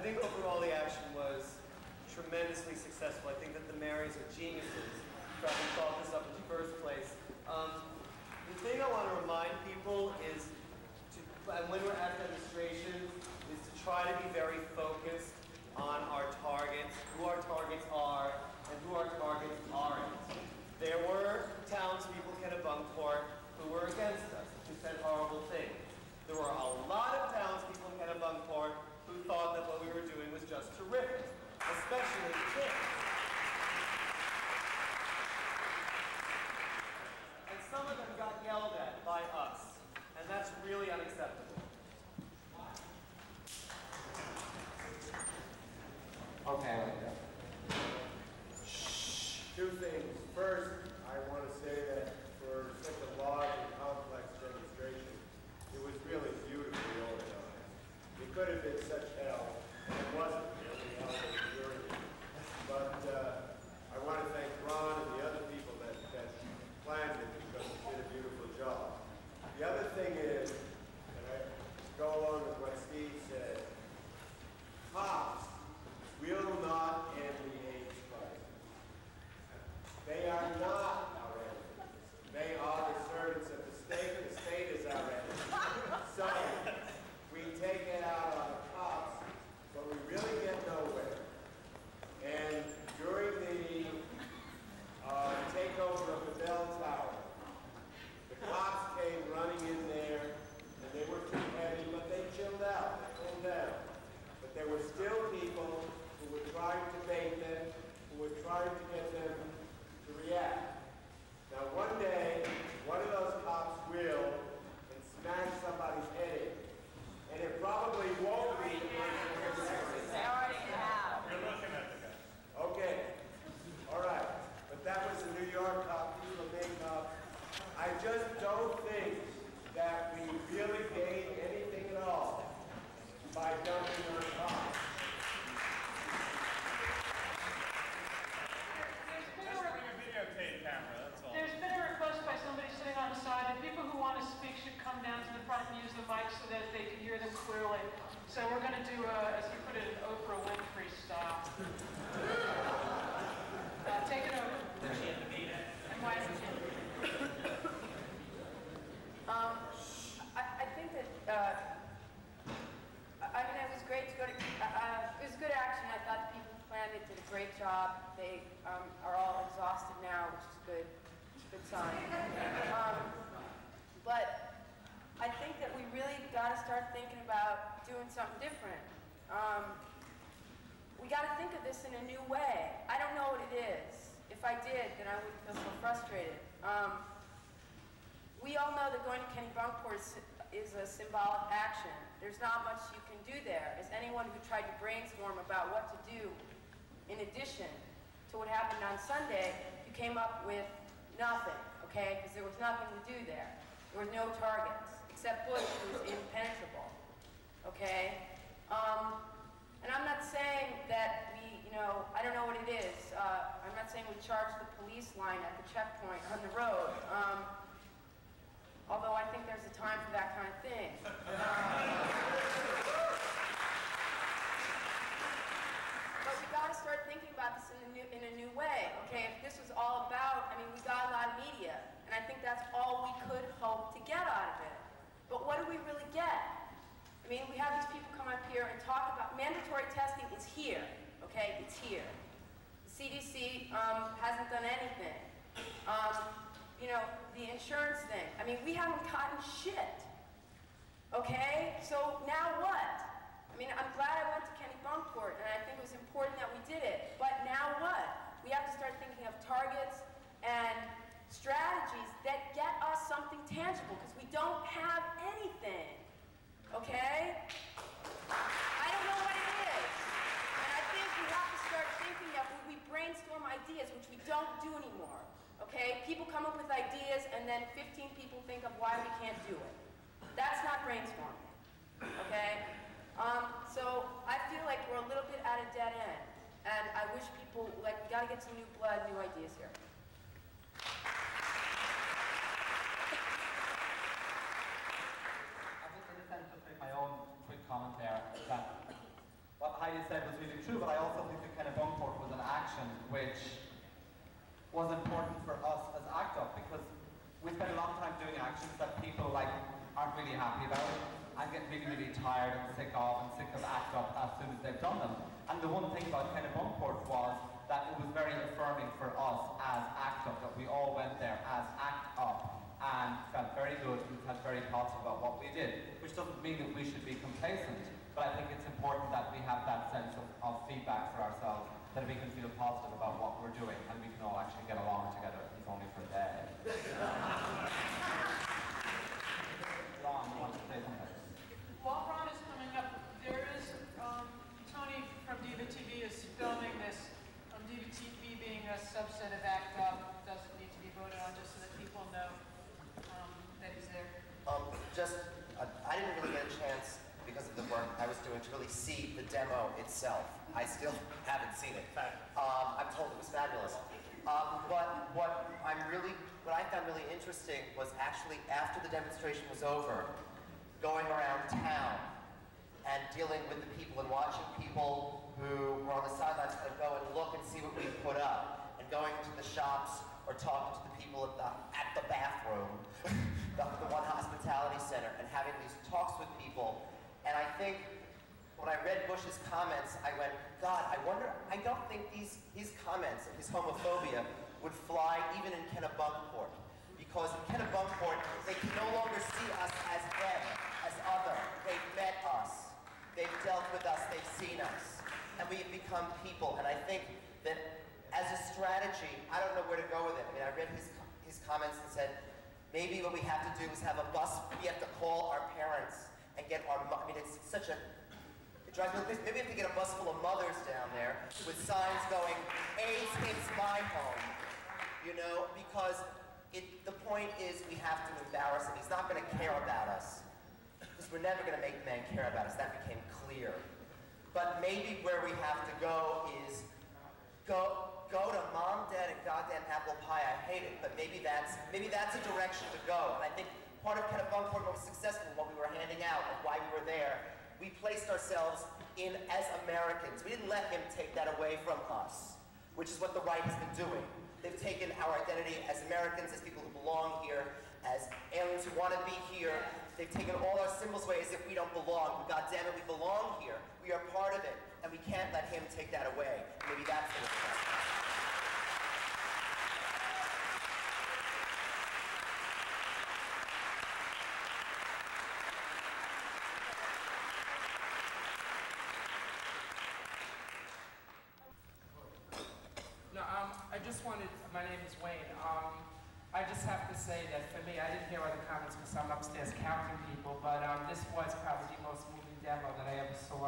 think overall the action was tremendously successful. I think that the mayors are geniuses for having thought this up in the first place. The thing I want to remind people is, and when we're at demonstrations, is to try to be very focused on our targets, who our targets are, and who our targets aren't. There were townspeople in Kennebunkport who were against us, who said horrible things. There were a lot of townspeople in Kennebunkport who thought that what we were doing was just terrific, especially kids. And some of them got yelled at by us, and that's really unacceptable. Okay. Two things. First, I want to say that for such a large and complex demonstration, it was really beautifully organized. It could have been such hell, and it wasn't really hell during it. But I want to thank Ron and the other people that planned it, because they did a beautiful job. The other thing is, and I go along with what Steve said, cops will not end the AIDS crisis. They are not our enemies. They are the servants of the state. The state is our enemy. So we take it out on the cops, but we really get nowhere. And during the takeover of the Bell Tower, the cops came running in there, and they were too heavy, but they chilled out. They cooled down. But there were still people who were trying to bait them, who were trying to get them to react. Now one day, one of those cops will and smash somebody's head in. And it probably won't be the person who is They already have. You're looking at the guy. Okay. All right. But that was a New York cop, he's a Maine cop. I just don't think that we really gain anything at all by dumping on cops. Videotape camera, that's all. There's been a request by somebody sitting on the side that people who want to speak should come down to the front and use the mic so that they can hear them clearly. So we're going to do, as you put it, an Oprah Winfrey style. Take it over. And why is it? I think that, I mean, it was great to go to, it was good action. I thought the people who planned it did a great job. They are all exhausted now, which is good. It's a good sign. But I think that we really got to start thinking about doing something different. We got to think of this in a new way. I don't know what it is. If I did, then I wouldn't feel so frustrated. We all know that going to Kennebunkport is a symbolic action. There's not much you can do there. As anyone who tried to brainstorm about what to do in addition to what happened on Sunday, you came up with nothing, okay? Because there was nothing to do there. There were no targets, except Bush, who was impenetrable, okay? And I'm not saying that we, I don't know what it is. I'm not saying we charge the police line at the checkpoint on the road. Although I think there's a time for that kind of thing. But we got to start thinking about this in a new way, okay? If this was all about, I mean, we got a lot of media, and I think that's all we could hope to get out of it. But what do we really get? I mean, we have these people come up here and talk about mandatory testing is here, okay? It's here. The CDC hasn't done anything. The insurance thing. I mean, we haven't gotten shit, okay? So now what? I mean, I'm glad I went to Kennebunkport, and I think it was important that we did it. But now what? We have to start thinking of targets and strategies that get us something tangible, because we don't have anything, okay? I don't know what it is. And I think we have to start thinking that when we brainstorm ideas, which we don't do anymore, okay? People come up with ideas, and then 15 people think of why we can't do it. That's not brainstorming, okay? So I feel like we're a little bit at a dead end, and I wish people, we gotta get some new blood, new ideas here. I think in defense, just make my own quick comment there, that what I Heidi said was really true, but I also think that Kennebunkport was an action which was important for us as ACT UP, because we spent a long time doing actions that people aren't really happy about and get really, really tired and sick of ACT UP as soon as they've done them. And the one thing about Kennebunkport was that it was very affirming for us as ACT UP, that we all went there as ACT UP and felt very good and felt very positive about what we did, which doesn't mean that we should be complacent, but I think it's important that we have that sense of feedback for ourselves, that we can feel positive about what we're doing and we can all actually get along together, if only for a day. Ron, you want to say something? While Ron is coming up, there is, Tony from Diva TV is filming this. Diva TV being a subset of ACT UP doesn't need to be voted on, just so that people know that he's there. I didn't really get a chance, because of the work I was doing, to really see the demo itself. I still haven't seen it. I'm told it was fabulous. But what I found really interesting was actually after the demonstration was over, going around town and dealing with the people and watching people who were on the sidelines kind of go and look and see what we put up, and going to the shops or talking to the people at the bathroom, the One Hospitality Center, and having these talks with people. And I think when I read Bush's comments, I went, God, I don't think his comments and his homophobia would fly even in Kennebunkport. Because in Kennebunkport, they can no longer see us as them, as other. They've met us. They've dealt with us. They've seen us. And we have become people. And I think that as a strategy, I don't know where to go with it. I mean, I read his comments and said, maybe what we have to do is have a bus. We have to call our parents and get our, I mean, it's such a, it drives me crazy. Maybe we have to get a bus full of mothers down there with signs going, AIDS hits my home, you know, because the point is we have to embarrass him. He's not going to care about us, because we're never going to make the man care about us. That became clear. But maybe where we have to go is go to mom, dad, and goddamn apple pie. I hate it, but maybe that's a direction to go. And I think part of Kennebunkport was successful in what we were handing out and why we were there. We placed ourselves in as Americans. We didn't let him take that away from us, which is what the right has been doing. They've taken our identity as Americans, as people who belong here, as aliens who want to be here. They've taken all our symbols away as if we don't belong. But God damn it, we belong here. We are part of it, and we can't let him take that away. Maybe that's what it's about. I just wanted, my name is Wayne. I just have to say that for me, I didn't hear other comments because I'm upstairs counting people, but this was probably the most moving demo that I ever saw.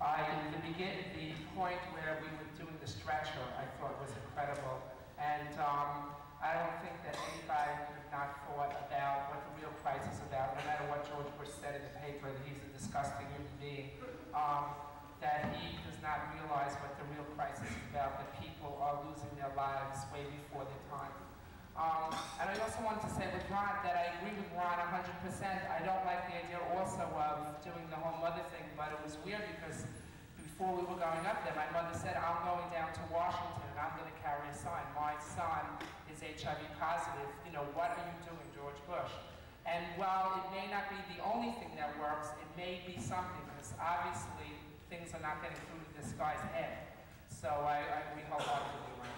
The point where we were doing the stretcher, I thought was incredible. And I don't think that anybody could have not thought about what the real price is about, no matter what George Bush said in the paper, that he's a disgusting human being. That he does not realize what the real crisis is about, that people are losing their lives way before their time. And I also wanted to say with Ron that I agree with Ron 100%. I don't like the idea also of doing the whole mother thing, but it was weird because before we were going up there, my mother said, I'm going down to Washington and I'm going to carry a sign. My son is HIV positive. You know, what are you doing, George Bush? And while it may not be the only thing that works, it may be something, because obviously things are not getting through to this guy's head. So I agree wholeheartedly with him.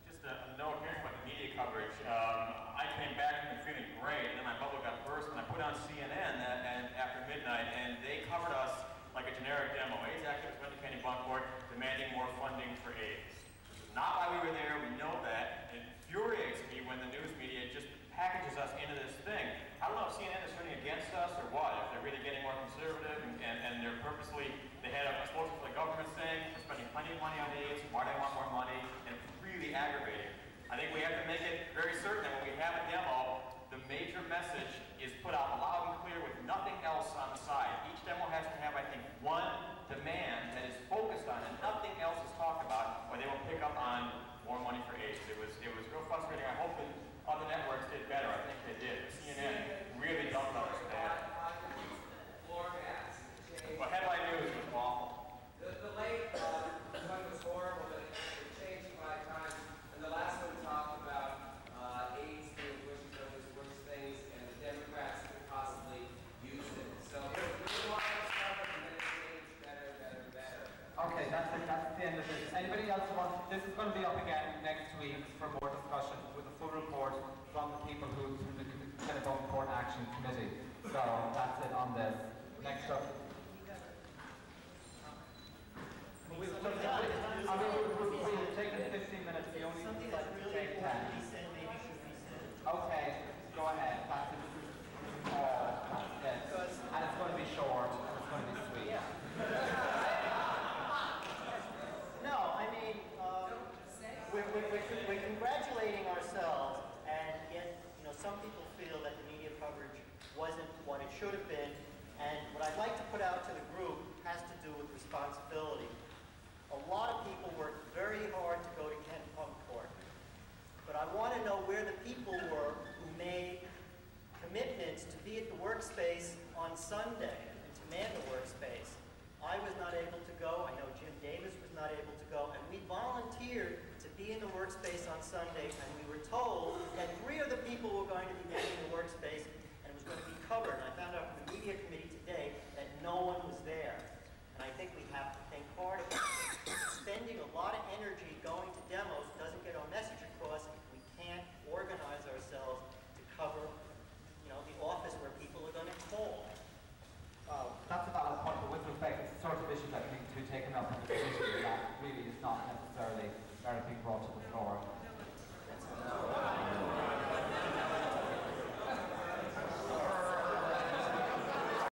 Just a note here about the media coverage. I came back and feeling great, and then my bubble got burst when I put on CNN and after midnight, and they covered us like a generic demo. AIDS activists went to Kennebunkport demanding more funding for AIDS. This is not why we were there. We know that. It infuriates me when the news media just packages us into this thing. I don't know if CNN is turning against us or what, if they're really getting more conservative and they're purposely, they had a spokesman for the government saying we're spending plenty of money on AIDS, why do they want more money, and it's really aggravating. I think we have to make it very certain that when we have a demo, the major message is put out loud and clear with nothing else on the side. Each demo has to have, I think, one demand that is focused on and nothing else is talked about, or they will pick up on more money for AIDS. It was Anybody else want? This is going to be up again next week for more discussion with a full report from the people who from the Kennebunkport Action Committee. So that's it on this. Next up. We've taken 15 minutes. We only decided to take 10. Okay, go ahead. That's it. Yes. And it's going to be short. And it's going to be sweet. No, I mean, we're congratulating ourselves, and yet, you know, some people feel that the media coverage wasn't what it should have been, and what I'd like to put out to the group has to do with responsibility. A lot of people worked very hard to go to Kennebunkport, but I want to know where the people were who made commitments to be at the workspace on Sunday and to man the workspace. I was not able to go. I know Jim Davis was not able to go, and we volunteered to be in the workspace on Sunday, and we were told that 3 of the people were going to be manning